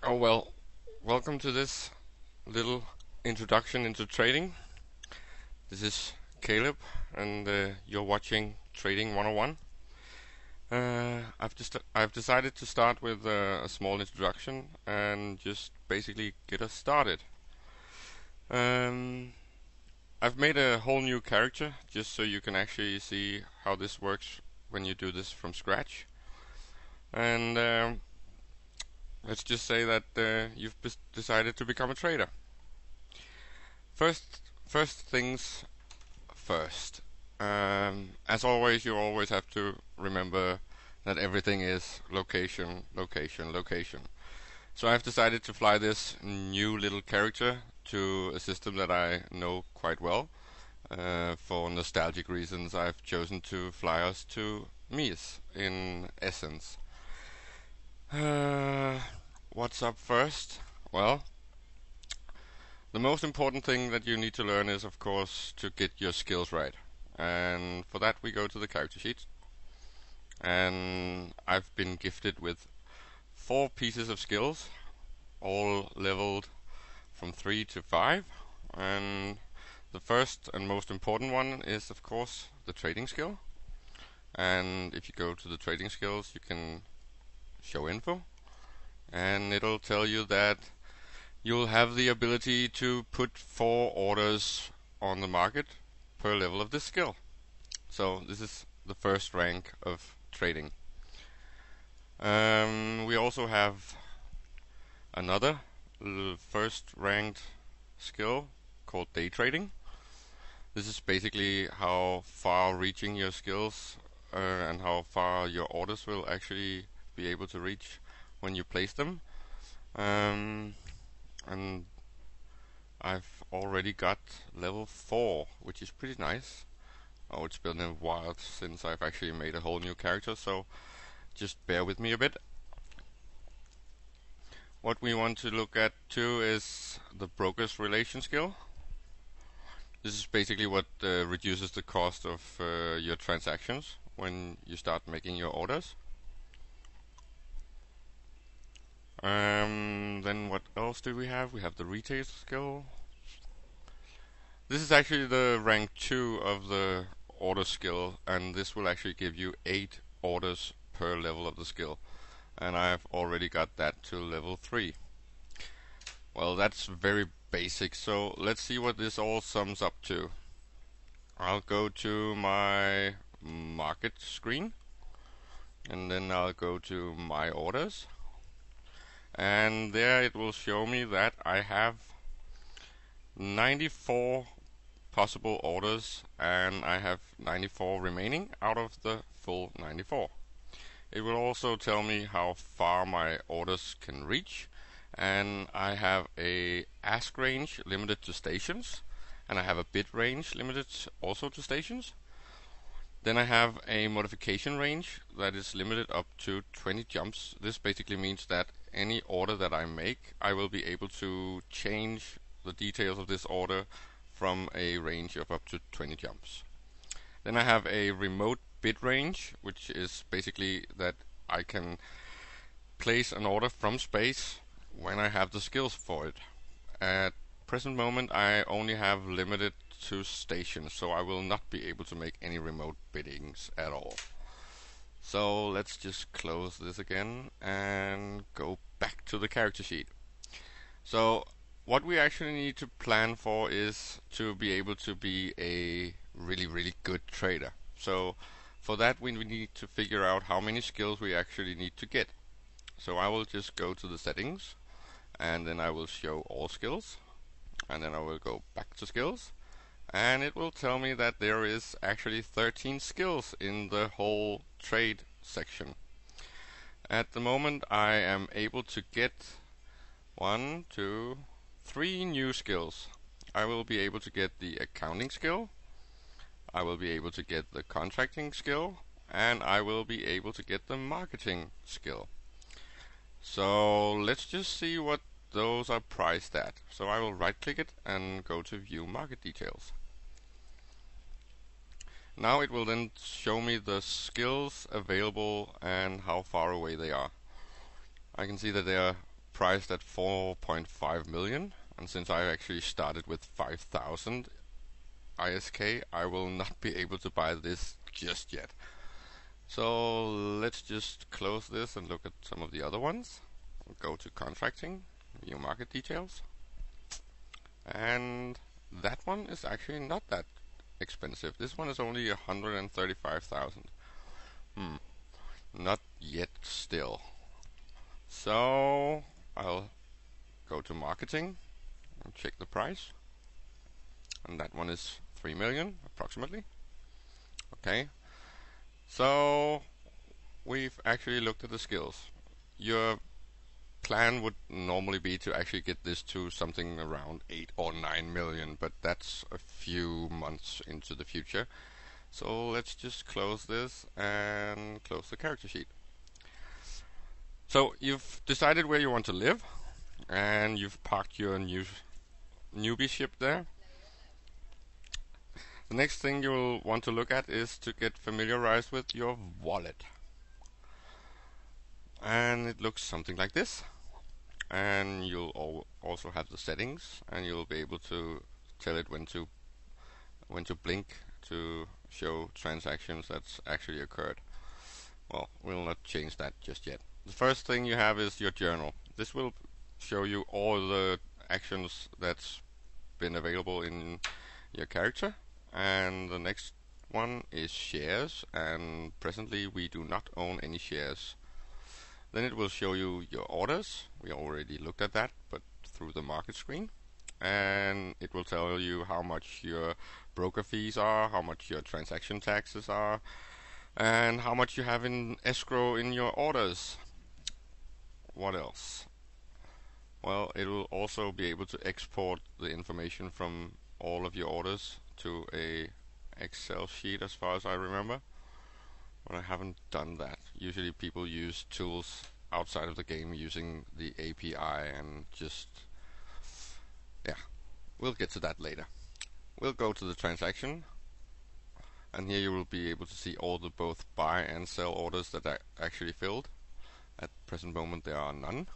Oh well, welcome to this little introduction into trading. This is Caleb, and you're watching Trading 101. I've decided to start with a small introduction and just basically get us started. Um, I've made a whole new character just so you can actually see how this works when you do this from scratch. And let's just say that you've decided to become a trader. First things first. As always, you always have to remember that everything is location, location, location. So I've decided to fly this new little character to a system that I know quite well. For nostalgic reasons, I've chosen to fly us to Mies in Essence. Uh, what's up first? Well, the most important thing that you need to learn is, of course, to get your skills right. And for that we go to the character sheet. And I've been gifted with 4 pieces of skills, all leveled from 3 to 5. And the first and most important one is, of course, the trading skill. And if you go to the trading skills, you can show info. And it'll tell you that you'll have the ability to put 4 orders on the market per level of this skill. So this is the first rank of trading. We also have another first ranked skill called day trading. This is basically how far reaching your skills and how far your orders will actually be able to reach when you place them. And I've already got level 4, which is pretty nice. Oh, it's been a while since I've actually made a whole new character, so just bear with me a bit. What we want to look at too is the broker's relation skill. This is basically what reduces the cost of your transactions when you start making your orders. Then what else do we have? We have the retail skill. This is actually the rank 2 of the order skill, and this will actually give you 8 orders per level of the skill. And I've already got that to level 3. Well, that's very basic, so let's see what this all sums up to. I'll go to my market screen, and then I'll go to my orders, and there it will show me that I have 94 possible orders and I have 94 remaining out of the full 94. It will also tell me how far my orders can reach, and I have a ask range limited to stations, and I have a bid range limited also to stations. Then I have a modification range that is limited up to 20 jumps. This basically means that any order that I make, I will be able to change the details of this order from a range of up to 20 jumps. Then I have a remote bid range, which is basically that I can place an order from space when I have the skills for it. At present moment I only have limited to stations, so I will not be able to make any remote biddings at all. So let's just close this again and go back to the character sheet. So what we actually need to plan for is to be able to be a really good trader. So for that we need to figure out how many skills we actually need to get. So I will just go to the settings, and then I will show all skills, and then I will go back to skills, and it will tell me that there is actually 13 skills in the whole trade section. At the moment I am able to get 1, 2, 3 new skills. I will be able to get the accounting skill, I will be able to get the contracting skill, and I will be able to get the marketing skill. So let's just see what those are priced at. So I will right click it and go to view market details. Now it will then show me the skills available and how far away they are. I can see that they are priced at 4.5 million, and since I actually started with 5,000 ISK, I will not be able to buy this just yet. So let's just close this and look at some of the other ones. Go to contracting, view market details, and that one is actually not that expensive. This one is only 135,000. Not yet still. So I'll go to marketing and check the price, and that one is 3 million approximately. Okay, so we've actually looked at the skills. Your plan would normally be to actually get this to something around 8 or 9 million, but that's a few months into the future. So let's just close this and close the character sheet. So you've decided where you want to live, and you've parked your newbie ship there. The next thing you'll want to look at is to get familiarized with your wallet. And it looks something like this. And you'll also have the settings, and you'll be able to tell it when to blink to show transactions that's actually occurred. Well, we'll not change that just yet. The first thing you have is your journal. This will show you all the actions that's been available in your character. And the next one is shares, and presently we do not own any shares. Then it will show you your orders. We already looked at that, but through the market screen. And it will tell you how much your broker fees are, how much your transaction taxes are, and how much you have in escrow in your orders. What else? Well, it will also be able to export the information from all of your orders to a Excel sheet as far as I remember. But I haven't done that. Usually people use tools outside of the game using the API and just... yeah, we'll get to that later. We'll go to the transaction, and here you will be able to see all the both buy and sell orders that are actually filled. At present moment there are none.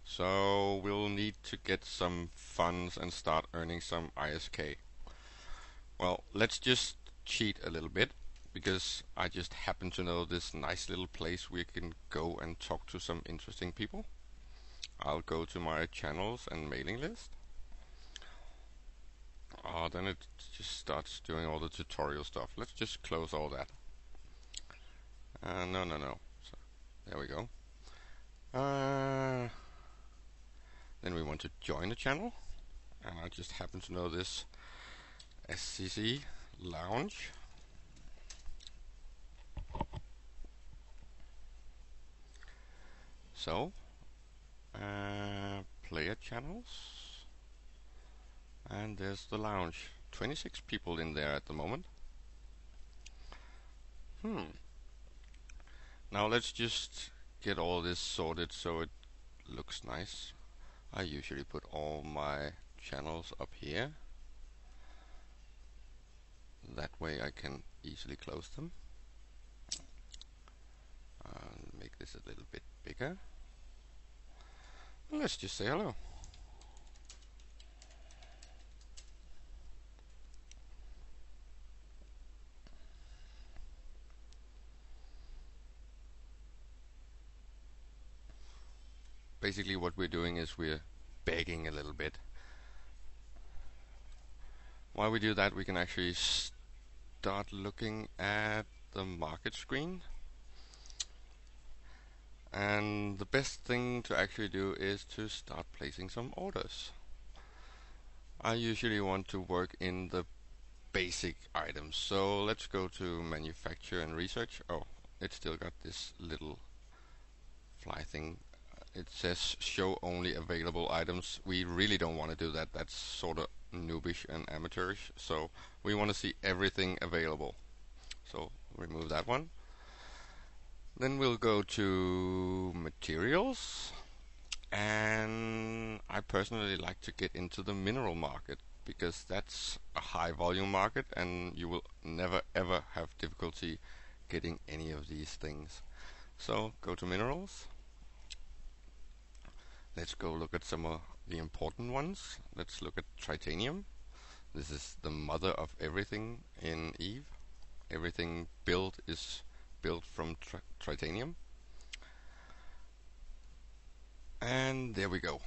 So we'll need to get some funds and start earning some ISK. Well, let's just cheat a little bit, because I just happen to know this nice little place we can go and talk to some interesting people. I'll go to my channels and mailing list. Then it just starts doing all the tutorial stuff. Let's just close all that. No. So, there we go. Then we want to join the channel, and I just happen to know this SCC Lounge. So, player channels, and there's the lounge. 26 people in there at the moment. Now let's just get all this sorted so it looks nice. I usually put all my channels up here. That way I can easily close them. Make this a little bit bigger. Let's just say hello. Basically what we're doing is we're begging a little bit. While we do that, we can actually start looking at the market screen. And the best thing to actually do is to start placing some orders. I usually want to work in the basic items. So let's go to manufacture and research. Oh, it's still got this little fly thing. It says show only available items. We really don't want to do that. That's sort of noobish and amateurish. So we want to see everything available. So remove that one. Then we'll go to materials, and I personally like to get into the mineral market because that's a high volume market and you will never ever have difficulty getting any of these things. So go to minerals, Let's go look at some of the important ones. Let's look at Tritanium. This is the mother of everything in Eve. Everything built is built from Tritanium. And there we go.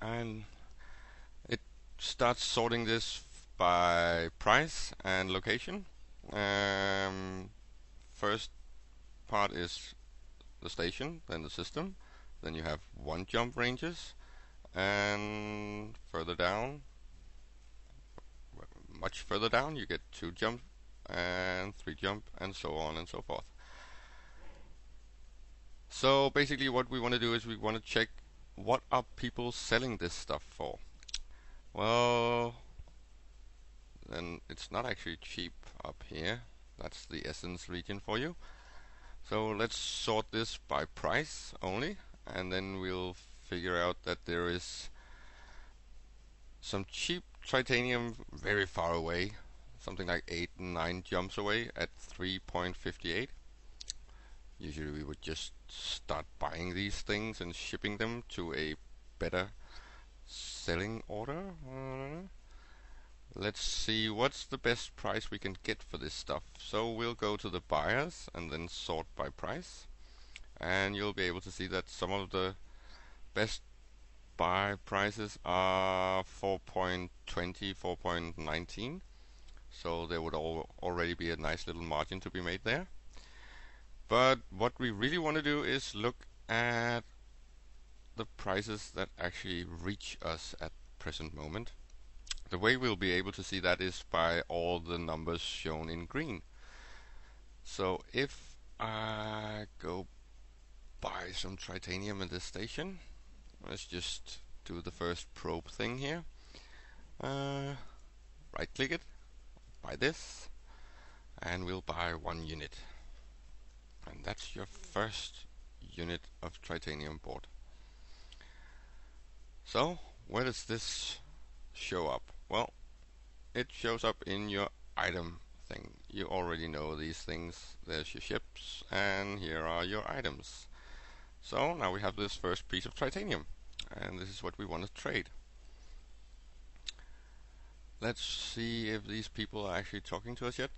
And it starts sorting this by price and location. First part is the station, then the system. Then you have 1 jump ranges, and further down, much further down, you get 2 jump and 3 jump, and so on and so forth. So basically what we want to do is we want to check what are people selling this stuff for. Well, then it's not actually cheap up here. That's the essence region for you. So let's sort this by price only, and then we'll figure out that there is some cheap Tritanium very far away, something like 8 and 9 jumps away at 3.58. Usually we would just start buying these things and shipping them to a better selling order. Let's see what's the best price we can get for this stuff. So we'll go to the buyers and then sort by price, and you'll be able to see that some of the best buy prices are 4.20, 4.19. So there would already be a nice little margin to be made there. But what we really want to do is look at the prices that actually reach us at present moment. The way we'll be able to see that is by all the numbers shown in green. So if I go buy some Tritanium in this station, let's just do the first probe thing here. Right click it, buy this, and we'll buy 1 unit. And that's your first unit of Tritanium board. So where does this show up? Well, it shows up in your item thing. You already know these things. There's your ships, and here are your items. So now we have this first piece of Tritanium, and this is what we want to trade. Let's see if these people are actually talking to us yet.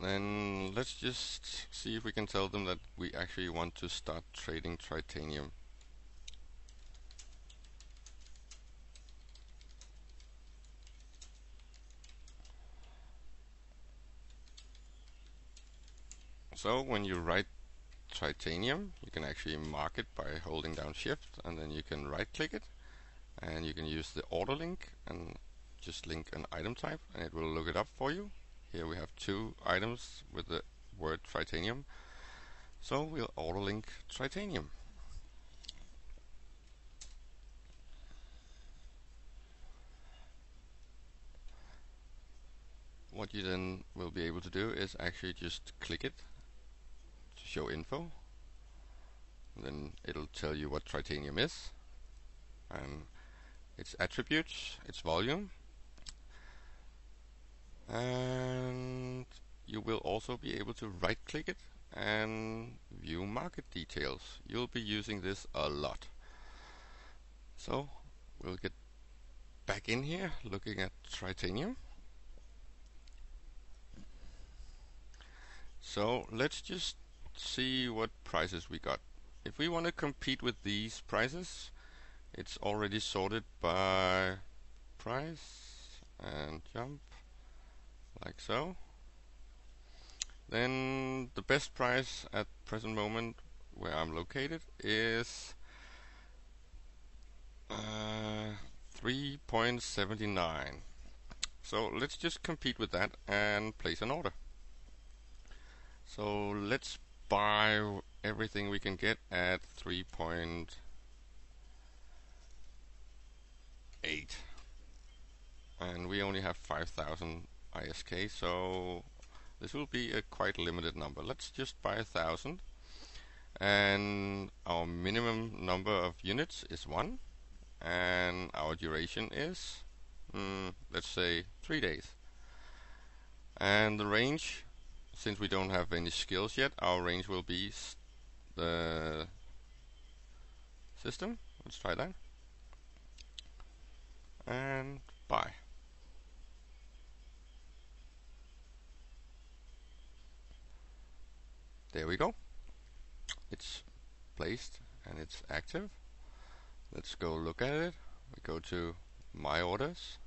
Then let's just see if we can tell them that we actually want to start trading Tritanium. So when you write Tritanium, you can actually mark it by holding down Shift, and then you can right click it, and you can use the auto link and just link an item type, and it will look it up for you. Here we have 2 items with the word Tritanium, so we'll auto link Tritanium. What you then will be able to do is actually just click it to show info. Then it'll tell you what Tritanium is, and its attributes, its volume, and you will also be able to right click it and view market details. You'll be using this a lot. So we'll get back in here looking at Tritanium. So let's just see what prices we got. If we want to compete with these prices, it's already sorted by price and jump, like so. Then the best price at present moment where I'm located is 3.79. So let's just compete with that and place an order. So let's buy everything we can get at 3.79. 8. And we only have 5,000 ISK, so this will be a quite limited number. Let's just buy 1,000. And our minimum number of units is 1. And our duration is, let's say, 3 days. And the range, since we don't have any skills yet, our range will be the system. Let's try that. And buy. There we go. It's placed and it's active. Let's go look at it. We go to My Orders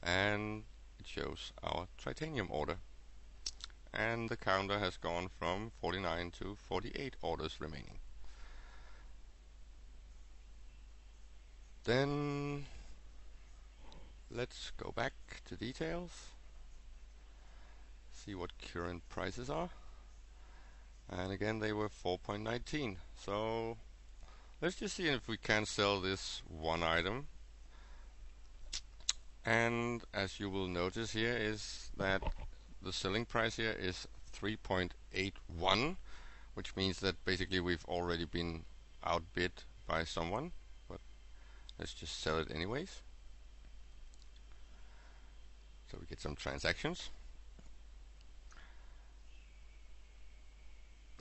and it shows our Tritanium order. And the counter has gone from 49 to 48 orders remaining. Then let's go back to details, see what current prices are. And again, they were 4.19. So let's just see if we can sell this one item. And as you will notice here is that the selling price here is 3.81, which means that basically we've already been outbid by someone. But let's just sell it anyways. So we get some transactions.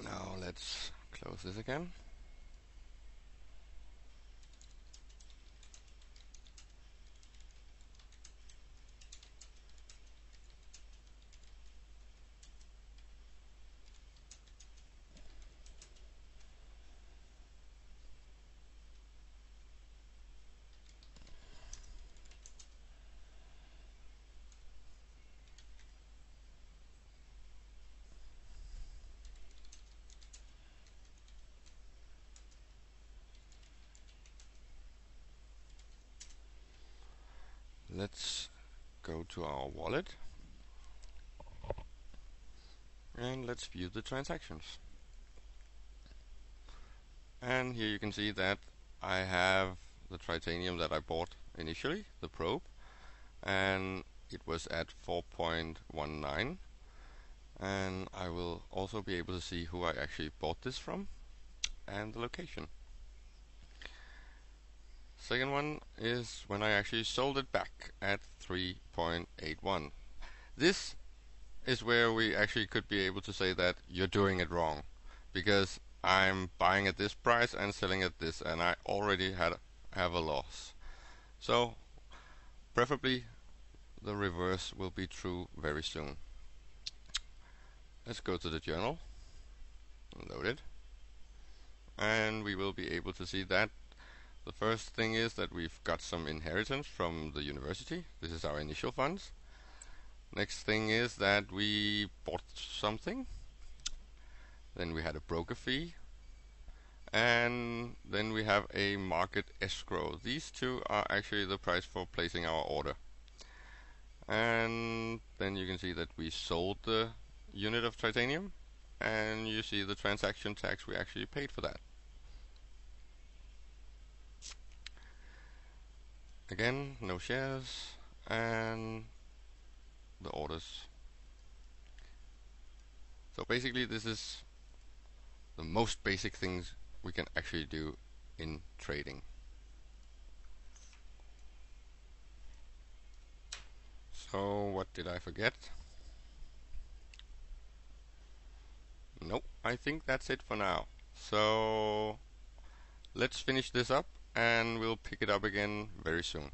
Now let's close this again. Let's go to our wallet and let's view the transactions. And here you can see that I have the Tritanium that I bought initially, the probe, and it was at 4.19. And I will also be able to see who I actually bought this from and the location. Second one is when I actually sold it back at 3.81. This is where we actually could be able to say that you're doing it wrong, because I'm buying at this price and selling at this, and I already have a loss. So preferably the reverse will be true very soon. Let's go to the journal, load it, and we will be able to see that the first thing is that we've got some inheritance from the university. This is our initial funds. Next thing is that we bought something. Then we had a broker fee. And then we have a market escrow. These two are actually the price for placing our order. And then you can see that we sold the unit of Tritanium. And you see the transaction tax we actually paid for that. Again, no shares, and the orders. So basically this is the most basic things we can actually do in trading. So what did I forget? Nope, I think that's it for now. So let's finish this up and we'll pick it up again very soon.